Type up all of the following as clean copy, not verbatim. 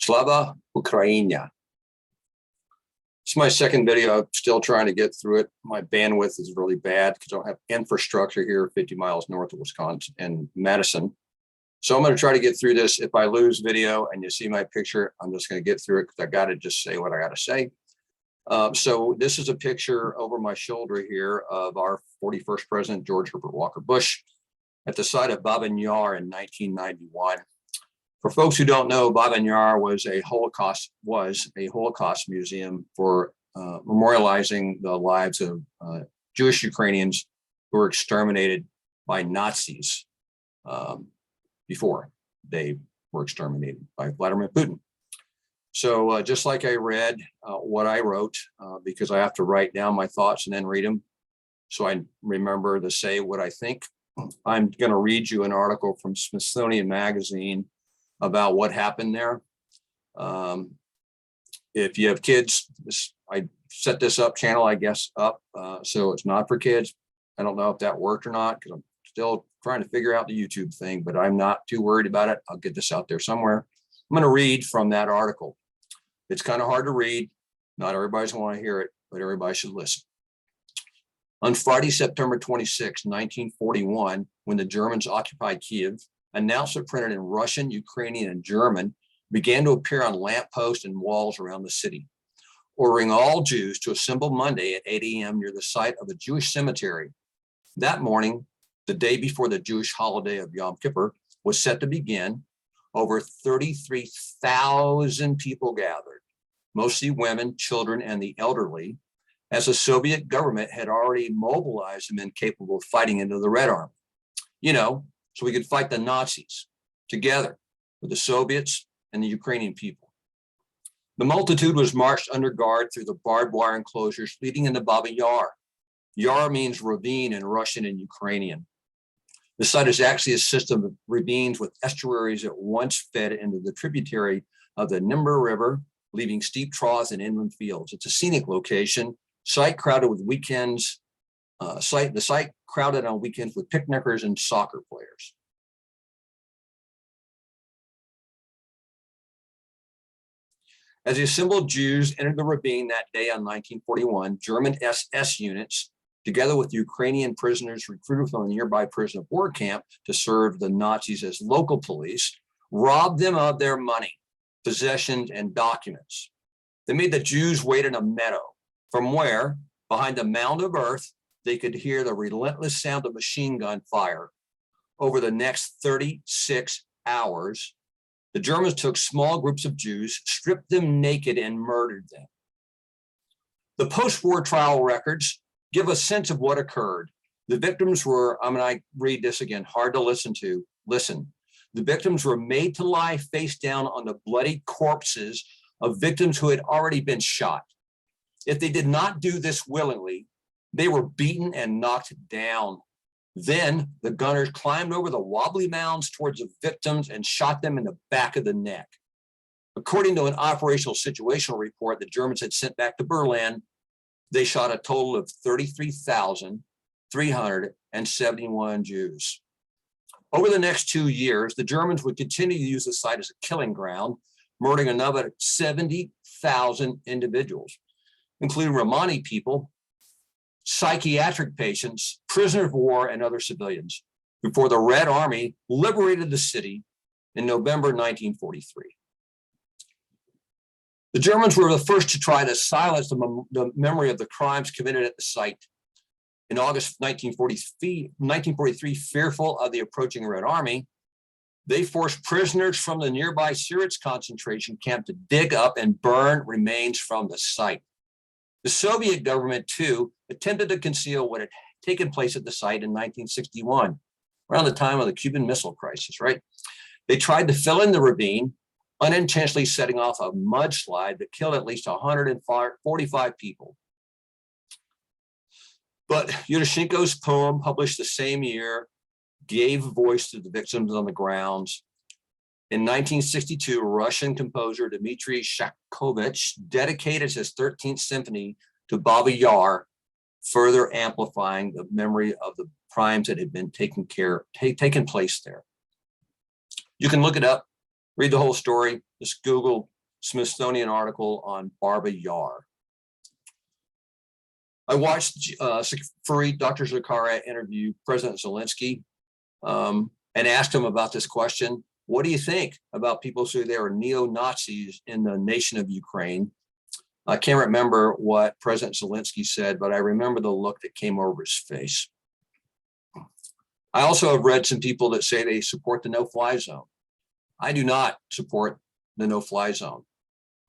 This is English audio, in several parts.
Slava Ukraina. It's my second video. I'm still trying to get through it. My bandwidth is really bad because I don't have infrastructure here 50 miles north of Wisconsin and Madison. So I'm going to try to get through this. If I lose video and you see my picture, I'm just going to get through it because I got to just say what I got to say. So this is a picture over my shoulder here of our 41st president, George Herbert Walker Bush, at the site of Babyn Yar in 1991. For folks who don't know, Babyn Yar was a Holocaust museum for memorializing the lives of Jewish Ukrainians who were exterminated by Nazis before they were exterminated by Vladimir Putin. So just like I read what I wrote, because I have to write down my thoughts and then read them, so I remember to say what I think, I'm going to read you an article from Smithsonian Magazine about what happened there. If you have kids, I set this channel, I guess, up, so it's not for kids. I don't know if that worked or not, because I'm still trying to figure out the YouTube thing, but I'm not too worried about it. I'll get this out there somewhere. I'm going to read from that article. It's kind of hard to read. Not everybody's going to want to hear it, but everybody should listen. On Friday, September 26, 1941, when the Germans occupied Kyiv, announcements printed in Russian, Ukrainian, and German began to appear on lampposts and walls around the city, ordering all Jews to assemble Monday at 8 a.m. near the site of a Jewish cemetery. That morning, the day before the Jewish holiday of Yom Kippur was set to begin, over 33,000 people gathered, mostly women, children, and the elderly, as the Soviet government had already mobilized men capable of fighting into the Red Army. You know, so we could fight the Nazis together with the Soviets and the Ukrainian people. The multitude was marched under guard through the barbed wire enclosures leading into Babyn Yar. Yar means ravine in Russian and Ukrainian. The site is actually a system of ravines with estuaries that once fed into the tributary of the Dnieper River, leaving steep troughs and inland fields. It's a scenic location, site crowded with weekends, the site crowded on weekends with picnickers and soccer players. As the assembled Jews entered the ravine that day on 1941, German SS units, together with Ukrainian prisoners recruited from a nearby prison of war camp to serve the Nazis as local police, robbed them of their money, possessions, and documents. They made the Jews wait in a meadow, from where, behind a mound of earth, they could hear the relentless sound of machine gun fire. Over the next 36 hours, the Germans took small groups of Jews, stripped them naked, and murdered them. The post-war trial records give a sense of what occurred. The victims were, I'm going to read this again, hard to listen to. Listen. The victims were made to lie face down on the bloody corpses of victims who had already been shot. If they did not do this willingly, they were beaten and knocked down. Then the gunners climbed over the wobbly mounds towards the victims and shot them in the back of the neck. According to an operational situational report the Germans had sent back to Berlin, they shot a total of 33,371 Jews. Over the next 2 years, the Germans would continue to use the site as a killing ground, murdering another 70,000 individuals, including Romani people, psychiatric patients, prisoners of war, and other civilians, before the Red Army liberated the city in November 1943. The Germans were the first to try to silence the memory of the crimes committed at the site. In August 1943, fearful of the approaching Red Army, they forced prisoners from the nearby Sirets concentration camp to dig up and burn remains from the site. The Soviet government, too, attempted to conceal what had taken place at the site in 1961, around the time of the Cuban Missile Crisis, right? They tried to fill in the ravine, unintentionally setting off a mudslide that killed at least 145 people. But Yushchenko's poem, published the same year, gave voice to the victims on the grounds. In 1962, Russian composer Dmitri Shostakovich dedicated his 13th symphony to Babyn Yar, further amplifying the memory of the crimes that had been taken place there. You can look it up, read the whole story. Just Google Smithsonian article on Babyn Yar. I watched Dr. Zakharia interview President Zelensky and asked him about this question. What do you think about people who say they are neo-Nazis in the nation of Ukraine? I can't remember what President Zelensky said, but I remember the look that came over his face. I also have read some people that say they support the no-fly zone. I do not support the no-fly zone.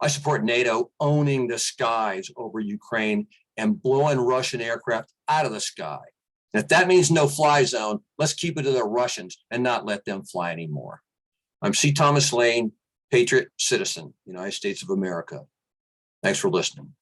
I support NATO owning the skies over Ukraine and blowing Russian aircraft out of the sky. And if that means no-fly zone, let's keep it to the Russians and not let them fly anymore. I'm C. Thomas Lane, patriot citizen, United States of America. Thanks for listening.